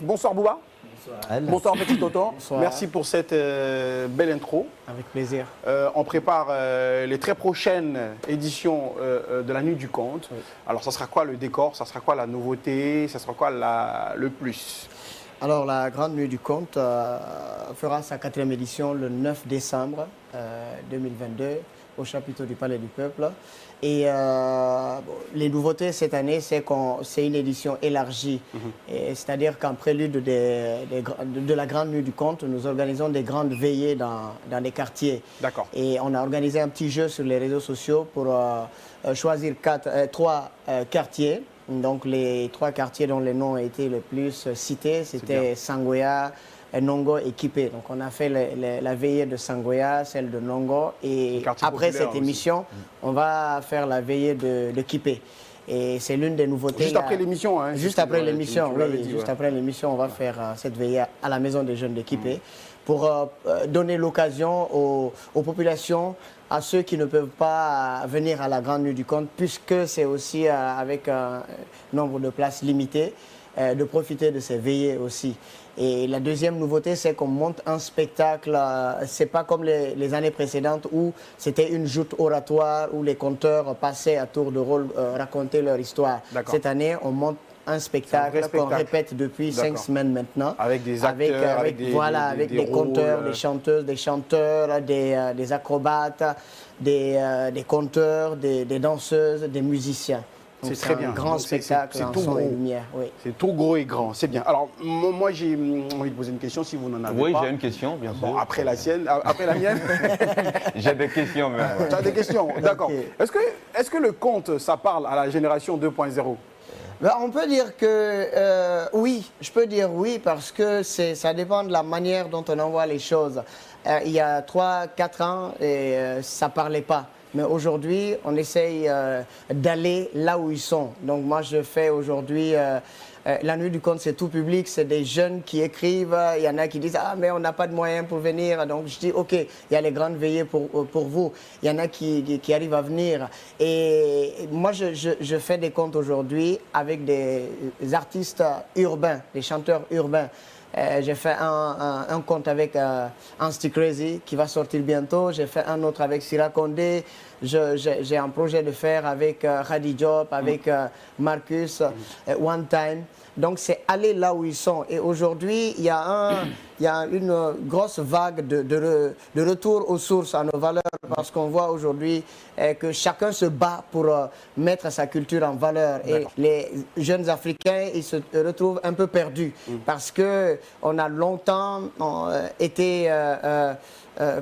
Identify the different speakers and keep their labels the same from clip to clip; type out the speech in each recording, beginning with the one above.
Speaker 1: Bonsoir Bouba.
Speaker 2: Bonsoir.
Speaker 1: Bonsoir Petit Tonton.
Speaker 2: Bonsoir.
Speaker 1: Merci pour cette belle intro.
Speaker 2: Avec plaisir.
Speaker 1: On prépare les très prochaines éditions de la Nuit du Conte. Oui. Alors ça sera quoi le décor? Ça sera quoi la nouveauté? Ça sera quoi le plus?
Speaker 2: Alors la Grande Nuit du Conte fera sa 4e édition le 9 décembre 2022 au chapiteau du Palais du Peuple. Et les nouveautés cette année, c'est une édition élargie. C'est-à-dire qu'en prélude de la Grande Nuit du Conte, nous organisons des grandes veillées dans les quartiers.
Speaker 1: D'accord.
Speaker 2: Et on a organisé un petit jeu sur les réseaux sociaux pour choisir 3 quartiers. Donc les 3 quartiers dont les noms ont été le plus cités, c'était Sangoya, Nongo et Kipé. Donc on a fait la veillée de Sangoya, celle de Nongo, et après cette émission, on va faire la veillée de Kipé. Et c'est l'une des nouveautés.
Speaker 1: Juste après l'émission, hein?
Speaker 2: Juste après l'émission, oui. Juste après l'émission, on va faire cette veillée à la maison des jeunes de Kipé pour donner l'occasion aux populations, à ceux qui ne peuvent pas venir à la Grande Nuit du Conte, puisque c'est aussi avec un nombre de places limité, de profiter de ces veillées aussi. Et la deuxième nouveauté, c'est qu'on monte un spectacle, c'est pas comme les années précédentes où c'était une joute oratoire, où les conteurs passaient à tour de rôle raconter leur histoire. Cette année, on monte un spectacle qu'on répète depuis 5 semaines maintenant.
Speaker 1: Avec des acteurs, avec
Speaker 2: des conteurs, des chanteuses, des chanteurs, des acrobates, des conteurs, des danseuses, des musiciens.
Speaker 1: C'est très bien.
Speaker 2: Un grand spectacle en son et lumière. Oui.
Speaker 1: C'est tout gros et grand, c'est bien. Alors, moi, j'ai envie de poser une question si vous n'en avez pas.
Speaker 3: Oui, j'ai une question, bien sûr.
Speaker 1: Bon, après la sienne, après la mienne.
Speaker 3: J'ai des questions même.
Speaker 1: Tu as des questions, d'accord.
Speaker 2: Okay.
Speaker 1: Est-ce que le conte, ça parle à la génération 2.0?
Speaker 2: On peut dire que oui, je peux dire oui parce que ça dépend de la manière dont on envoie les choses. Il y a 3-4 ans, ça ne parlait pas. Mais aujourd'hui, on essaye d'aller là où ils sont. Donc moi, je fais aujourd'hui... la Nuit du Conte, c'est tout public, c'est des jeunes qui écrivent. Il y en a qui disent « Ah, mais on n'a pas de moyens pour venir. » Donc je dis « Ok, il y a les grandes veillées pour vous. » Il y en a qui arrivent à venir. Et moi, je fais des contes aujourd'hui avec des artistes urbains, des chanteurs urbains. J'ai fait un conte avec Ansti Crazy qui va sortir bientôt. J'ai fait un autre avec Sira Condé. J'ai un projet de faire avec Khadi Diop, avec Marcus, One Time. Donc c'est aller là où ils sont. Et aujourd'hui, il y a une grosse vague de retour aux sources, à nos valeurs, parce qu'on voit aujourd'hui que chacun se bat pour mettre sa culture en valeur. Et les jeunes Africains, ils se retrouvent un peu perdus, parce qu'on a longtemps été...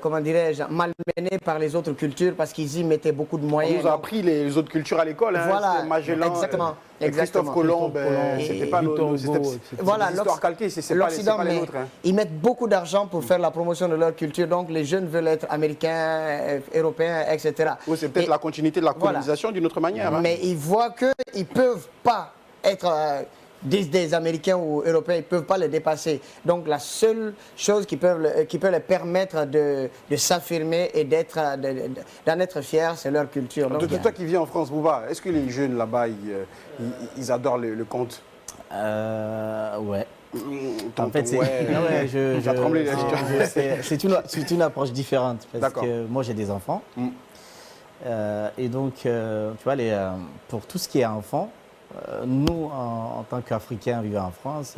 Speaker 2: comment dirais-je, malmenés par les autres cultures parce qu'ils y mettaient beaucoup de moyens.
Speaker 1: On nous a appris les autres cultures à l'école, hein,
Speaker 2: voilà,
Speaker 1: Magellan,
Speaker 2: exactement.
Speaker 1: Christophe Colomb, c'était pas l'histoire calquée, c'est pas les nôtres. Hein.
Speaker 2: Ils mettent beaucoup d'argent pour faire la promotion de leur culture, donc les jeunes veulent être américains, européens, etc.
Speaker 1: Oui, c'est peut-être la continuité de la colonisation d'une autre manière. Hein.
Speaker 2: Mais ils voient qu'ils ne peuvent pas être... des Américains ou Européens, ils ne peuvent pas les dépasser. Donc la seule chose qui peut les permettre de s'affirmer et d'en être fiers, c'est leur culture.
Speaker 1: Donc, toi qui vis en France, Bouba, est-ce que les jeunes là-bas, ils adorent le conte?
Speaker 4: Ouais.
Speaker 1: En fait,
Speaker 4: c'est une approche différente parce que moi j'ai des enfants et donc tu vois pour tout ce qui est enfant, nous en tant qu'Africains vivant en France,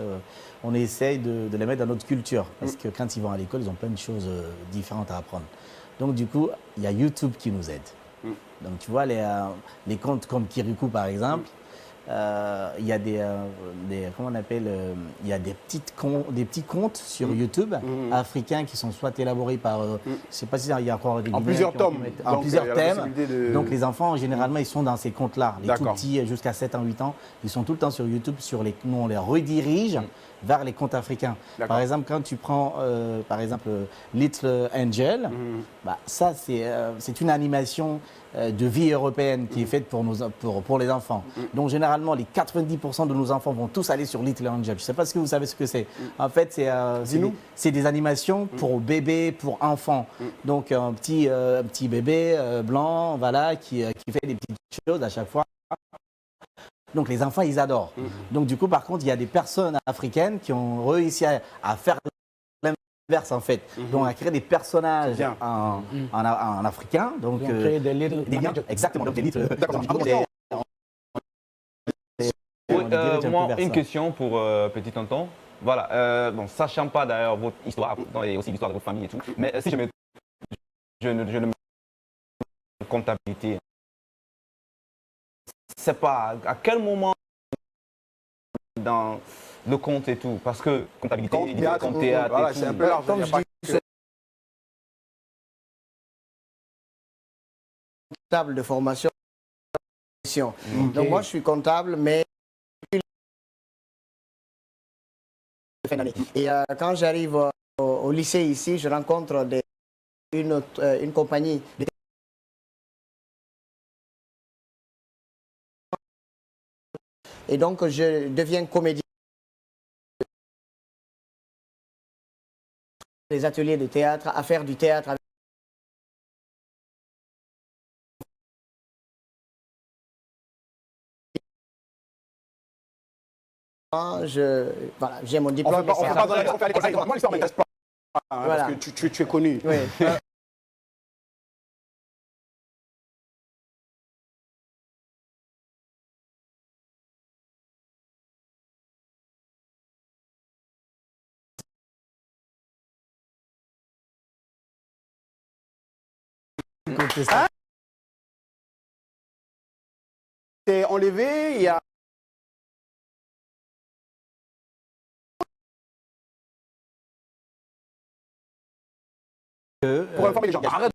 Speaker 4: on essaye de les mettre dans notre culture parce que quand ils vont à l'école, ils ont plein de choses différentes à apprendre. Donc du coup, il y a YouTube qui nous aide. Donc tu vois les contes comme Kirikou par exemple. Il y a comment on appelle, il y a des petits contes sur YouTube africains qui sont soit élaborés par, je sais pas si il y a encore des
Speaker 1: en plusieurs tomes,
Speaker 4: en plusieurs thèmes. Donc les enfants généralement ils sont dans ces contes-là, les tout petits jusqu'à 7 ans, 8 ans, ils sont tout le temps sur YouTube, nous on les redirige vers les contes africains. Par exemple, quand tu prends par exemple Little Angel, bah, ça c'est une animation de vie européenne qui est faite pour les enfants. Donc généralement, les 90% de nos enfants vont tous aller sur Little Angel. Je ne sais pas si vous savez ce que c'est. En fait, c'est des animations pour bébés, pour enfants. Donc un petit bébé blanc, voilà, qui fait des petites choses à chaque fois Donc les enfants, ils adorent. Donc du coup, par contre, il y a des personnes africaines qui ont réussi à faire l'inverse en fait. Donc à créer des personnages en africain. Donc
Speaker 5: créer des livres.
Speaker 4: Exactement, donc des livres.
Speaker 3: Moi, une question pour petit tonton. Voilà, bon, sachant pas d'ailleurs votre histoire et aussi l'histoire de votre famille et tout, mais si je ne mets comptabilité, c'est pas à quel moment dans le compte et tout, parce que comptabilité, compte théâtre
Speaker 1: voilà,
Speaker 3: et tout.
Speaker 1: c'est un peu large.
Speaker 2: Comme
Speaker 1: il y a
Speaker 2: je
Speaker 1: pas
Speaker 2: dis,
Speaker 1: que-
Speaker 2: comptable de formation. Donc moi, je suis comptable, mais fin d'année. Et quand j'arrive au lycée ici, je rencontre une compagnie de et donc je deviens comédien. Des ateliers de théâtre, à faire du théâtre avec voilà, j'ai mon
Speaker 1: On
Speaker 2: diplôme.
Speaker 1: fait pas dans la- on fait à l'école. Moi, l'histoire m'intéresse pas, hein,
Speaker 2: Voilà.
Speaker 1: parce que tu es connu.
Speaker 2: Oui.
Speaker 1: T'es enlevé, il y a pour informer les gens. Arrête.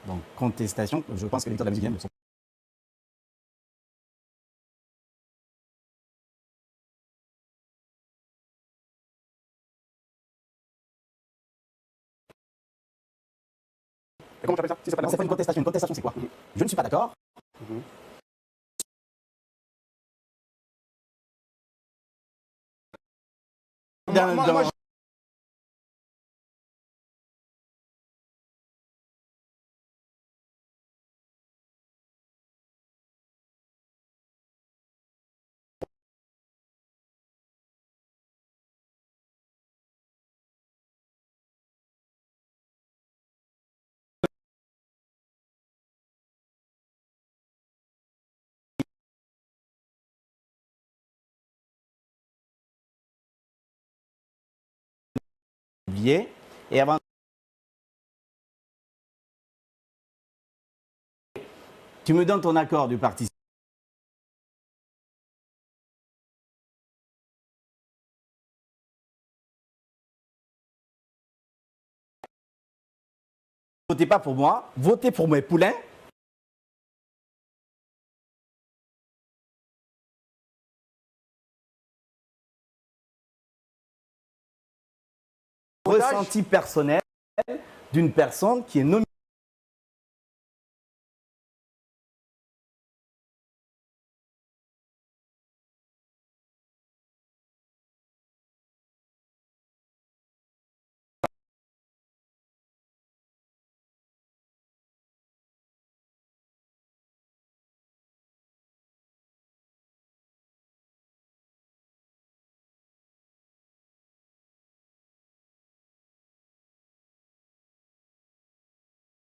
Speaker 4: Donc contestation, je pense que les lecteurs de la musique viennent de son.
Speaker 1: Comment tu appelles ça? Si c'est pas
Speaker 4: Non, c'est pas une contestation. Une contestation, c'est quoi? Je ne suis pas d'accord.
Speaker 1: Moi,
Speaker 4: Billet. Et avant. Tu me donnes ton accord du parti. Votez pas pour moi, votez pour mes poulains. Ressenti personnel d'une personne qui est nommée.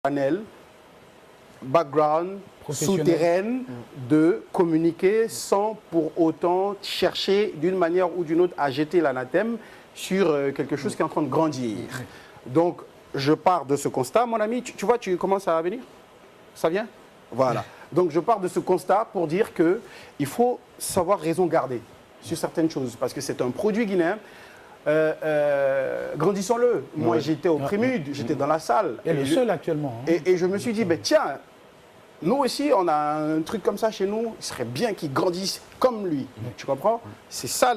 Speaker 1: panel, background,
Speaker 5: Professionnel.
Speaker 1: souterraine de communiquer sans pour autant chercher d'une manière ou d'une autre à jeter l'anathème sur quelque chose qui est en train de grandir. Donc, je pars de ce constat, mon ami, tu vois, tu commences à venir? Ça vient? Voilà. Donc, je pars de ce constat pour dire qu'il faut savoir raison garder sur certaines choses, parce que c'est un produit guinéen. Grandissons-le. Moi, j'étais au Prémude, j'étais dans la salle.
Speaker 5: Et le seul actuellement. Hein.
Speaker 1: Et je me suis dit, ben, tiens, nous aussi, on a un truc comme ça chez nous, il serait bien qu'ils grandissent comme lui. Tu comprends? C'est ça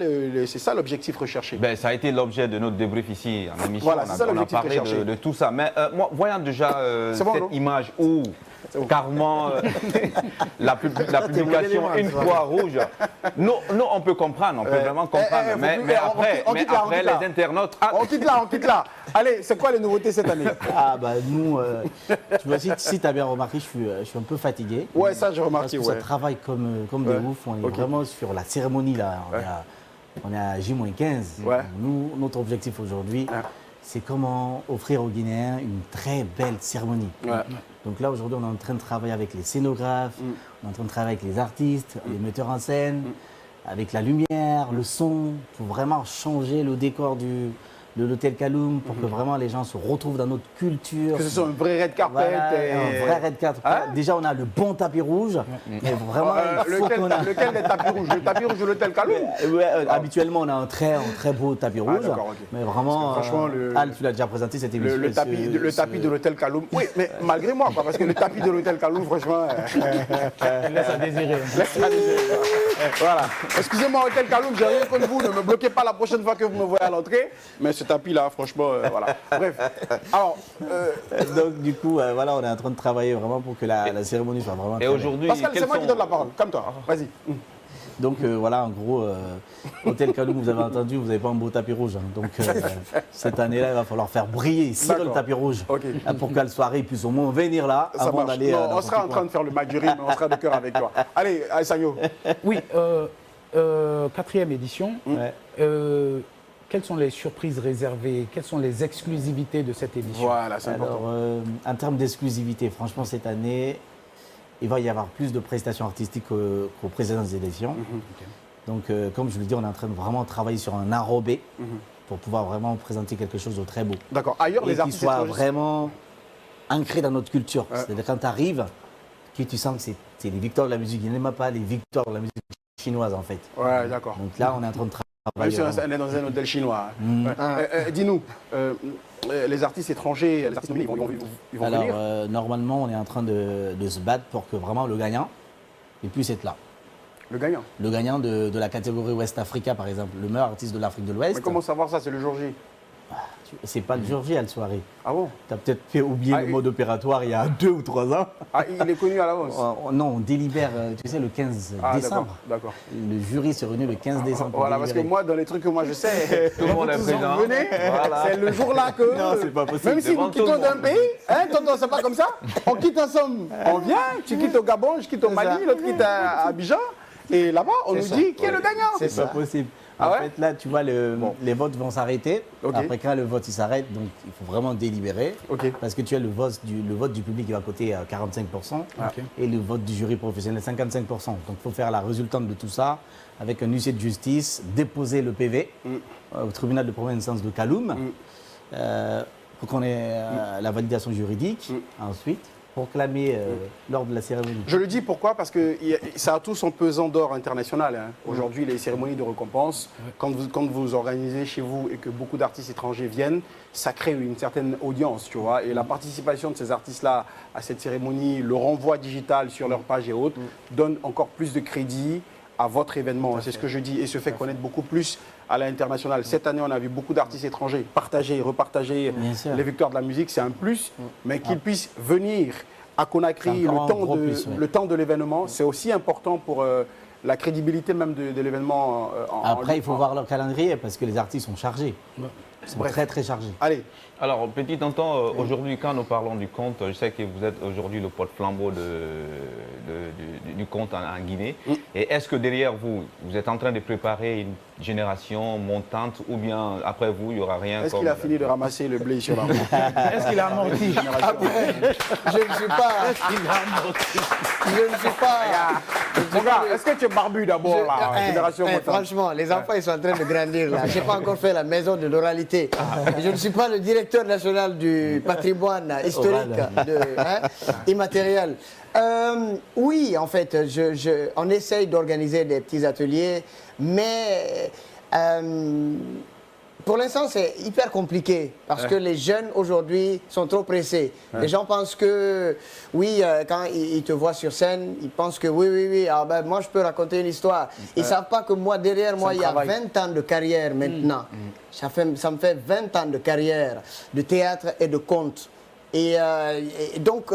Speaker 1: l'objectif recherché.
Speaker 3: Ben, ça a été l'objet de notre débrief ici en émission.
Speaker 1: Voilà, c'est ça
Speaker 3: on a
Speaker 1: l'objectif
Speaker 3: parlé
Speaker 1: recherché.
Speaker 3: de tout ça. Mais moi, voyant déjà
Speaker 1: C'est bon,
Speaker 3: cette
Speaker 1: non?
Speaker 3: image où carrément la publication une croix rouge. Nous, on peut comprendre, on peut vraiment comprendre. Mais après, les internautes...
Speaker 1: On quitte là. Allez, c'est quoi les nouveautés cette année?
Speaker 4: Ah bah nous, tu vois, si tu as bien remarqué, je suis un peu fatigué.
Speaker 1: Ouais, ça j'ai remarqué.
Speaker 4: Parce que ça travaille comme des ouf. On est vraiment sur la cérémonie là. On est à J-15.
Speaker 1: Ouais.
Speaker 4: Nous, notre objectif aujourd'hui, c'est comment offrir aux Guinéens une très belle cérémonie.
Speaker 1: Ouais.
Speaker 4: Donc là, aujourd'hui, on est en train de travailler avec les scénographes, on est en train de travailler avec les artistes, les metteurs en scène, avec la lumière, le son, pour vraiment changer le décor de l'hôtel Kaloum, pour que vraiment les gens se retrouvent dans notre culture.
Speaker 1: Que ce soit un vrai red carpet.
Speaker 4: Voilà, un vrai red carpet. Déjà, on a le bon tapis rouge, mais vraiment, il faut qu'on a...
Speaker 1: Lequel des tapis rouges? Le tapis rouge de l'hôtel Kaloum?
Speaker 4: Habituellement, on a un très beau tapis rouge. Mais vraiment,
Speaker 1: franchement,
Speaker 4: Al, tu l'as déjà présenté cette émission.
Speaker 1: Le tapis de l'hôtel Kaloum. Oui, mais malgré moi, parce que le tapis de l'hôtel Kaloum, franchement...
Speaker 5: Laisse à désirer.
Speaker 1: Voilà. Excusez-moi, hôtel Kaloum, j'ai rien contre vous. Ne me bloquez pas la prochaine fois que vous me voyez à l'entrée. Mais ce tapis-là, franchement, voilà. Bref. Alors...
Speaker 4: Donc, du coup, voilà, on est en train de travailler vraiment pour que la cérémonie soit vraiment...
Speaker 3: Et aujourd'hui,
Speaker 1: Pascal, c'est moi qui donne la parole. Comme toi. Vas-y.
Speaker 4: Donc voilà, en gros, Hôtel Kaloum, vous avez entendu, vous n'avez pas un beau tapis rouge. Hein. Donc cette année-là, il va falloir faire briller, cirer le tapis rouge pour qu'à la soirée, ils puissent au moins venir là avant d'aller...
Speaker 1: On sera en train de faire le match du rythme, on sera de cœur avec toi. Allez, Sanyo.
Speaker 5: Oui, 4e édition. Quelles sont les surprises réservées? Quelles sont les exclusivités de cette édition?
Speaker 1: Voilà, c'est important.
Speaker 4: Alors, en termes d'exclusivité, franchement, cette année, il va y avoir plus de prestations artistiques qu'aux précédentes éditions. Donc, comme je vous le dis, on est en train de vraiment travailler sur un enrobé pour pouvoir vraiment présenter quelque chose de très beau.
Speaker 1: D'accord. Ailleurs, les artistes...
Speaker 4: qui soit vraiment ancré dans notre culture. C'est-à-dire quand tu arrives, tu sens que c'est les victoires de la musique. Il n'aime pas les victoires de la musique chinoise, en fait.
Speaker 1: Ouais, d'accord.
Speaker 4: Donc là, on est en train de travailler.
Speaker 1: Même si on est dans un hôtel chinois. Dis-nous, les artistes étrangers, les artistes nommés, ils vont venir?
Speaker 4: Alors, normalement, on est en train de se battre pour que vraiment le gagnant il puisse être là.
Speaker 1: Le gagnant?
Speaker 4: Le gagnant de la catégorie West Africa, par exemple, le meilleur artiste de l'Afrique de l'Ouest.
Speaker 1: Mais comment savoir ça? C'est le jour J?
Speaker 4: C'est pas le jour J à la soirée.
Speaker 1: Ah bon?
Speaker 4: Tu as peut-être fait oublier le mode opératoire il y a 2 ou 3 ans.
Speaker 1: Ah, il est connu à l'avance?
Speaker 4: Non, on délibère, tu sais, le 15 décembre.
Speaker 1: D'accord.
Speaker 4: Le jury s'est réuni le 15 décembre.
Speaker 1: Voilà, parce que moi, dans les trucs que moi je sais,
Speaker 3: tout le monde est présent.
Speaker 1: Voilà. C'est le jour-là que...
Speaker 4: Non, c'est pas possible.
Speaker 1: Même si nous quittons d'un pays, hein, tonton, c'est pas comme ça? On quitte ensemble, on vient, tu quittes au Gabon, je quitte au Mali, l'autre quitte à Abidjan. Et là-bas, on nous dit qui est le gagnant.
Speaker 4: C'est pas possible. En fait, là, tu vois, les votes vont s'arrêter. Après, quand le vote s'arrête, donc il faut vraiment délibérer. Parce que tu as le vote du public qui va coter à 45% et le vote du jury professionnel 55%. Donc il faut faire la résultante de tout ça avec un huissier de justice, déposer le PV au tribunal de première instance de Kaloum pour qu'on ait la validation juridique. Ensuite, proclamé lors de la cérémonie.
Speaker 1: Je le dis pourquoi? Parce que ça a tout son pesant d'or international. Hein. Aujourd'hui, les cérémonies de récompense, quand vous organisez chez vous et que beaucoup d'artistes étrangers viennent, ça crée une certaine audience, tu vois. Et la participation de ces artistes-là à cette cérémonie, le renvoi digital sur leur page et autres, donne encore plus de crédit à votre événement. C'est ce que je dis et se fait connaître beaucoup plus à l'international. Cette année, on a vu beaucoup d'artistes étrangers partager, repartager les victoires de la musique, c'est un plus, mais qu'ils puissent venir à Conakry le temps de l'événement, c'est aussi important pour la crédibilité même de l'événement.
Speaker 4: Après, il faut voir leur calendrier parce que les artistes sont chargés. Ils sont très très chargés.
Speaker 1: Allez.
Speaker 3: Alors, petit tonton, aujourd'hui, quand nous parlons du conte, je sais que vous êtes aujourd'hui le porte-flambeau du conte en Guinée. Et est-ce que derrière vous, vous êtes en train de préparer une génération montante ou bien après vous, il n'y aura rien?
Speaker 1: Est-ce qu'il a fini de ramasser le blé sur la route?
Speaker 5: Est-ce qu'il a amorti?
Speaker 2: Je ne suis pas... Je ne suis pas...
Speaker 1: Mon gars, est-ce que tu es barbu d'abord là, génération montante?
Speaker 2: Franchement, les enfants ils sont en train de grandir là. Je n'ai pas encore fait la maison de l'oralité. Je ne suis pas le directeur national du patrimoine historique immatériel. Oui, en fait, on essaye d'organiser des petits ateliers, mais pour l'instant, c'est hyper compliqué parce que les jeunes aujourd'hui sont trop pressés. Les gens pensent que, oui, quand ils te voient sur scène, ils pensent que oui, ah ben, moi je peux raconter une histoire. Ils ne savent pas que moi, derrière moi, il y a 20 ans de carrière maintenant. Ça me fait 20 ans de carrière de théâtre et de conte. Et donc,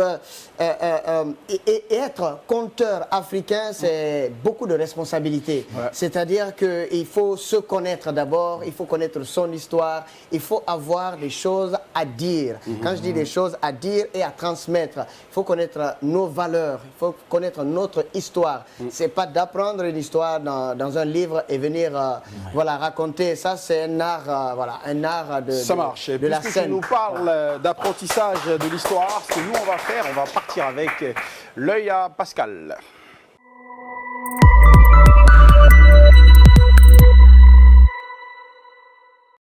Speaker 2: être conteur africain, c'est beaucoup de responsabilités. Ouais. C'est-à-dire qu'il faut se connaître d'abord, il faut connaître son histoire, il faut avoir des choses à dire. Quand je dis des choses à dire et à transmettre, il faut connaître nos valeurs, il faut connaître notre histoire. C'est pas d'apprendre une histoire dans un livre et venir voilà, raconter. Ça, c'est un art, voilà, un art de,
Speaker 1: ça marche.
Speaker 2: de la scène.
Speaker 1: Tu nous parles d'apprentissage de l'histoire, ce que nous on va faire, on va partir avec l'œil à Pascal.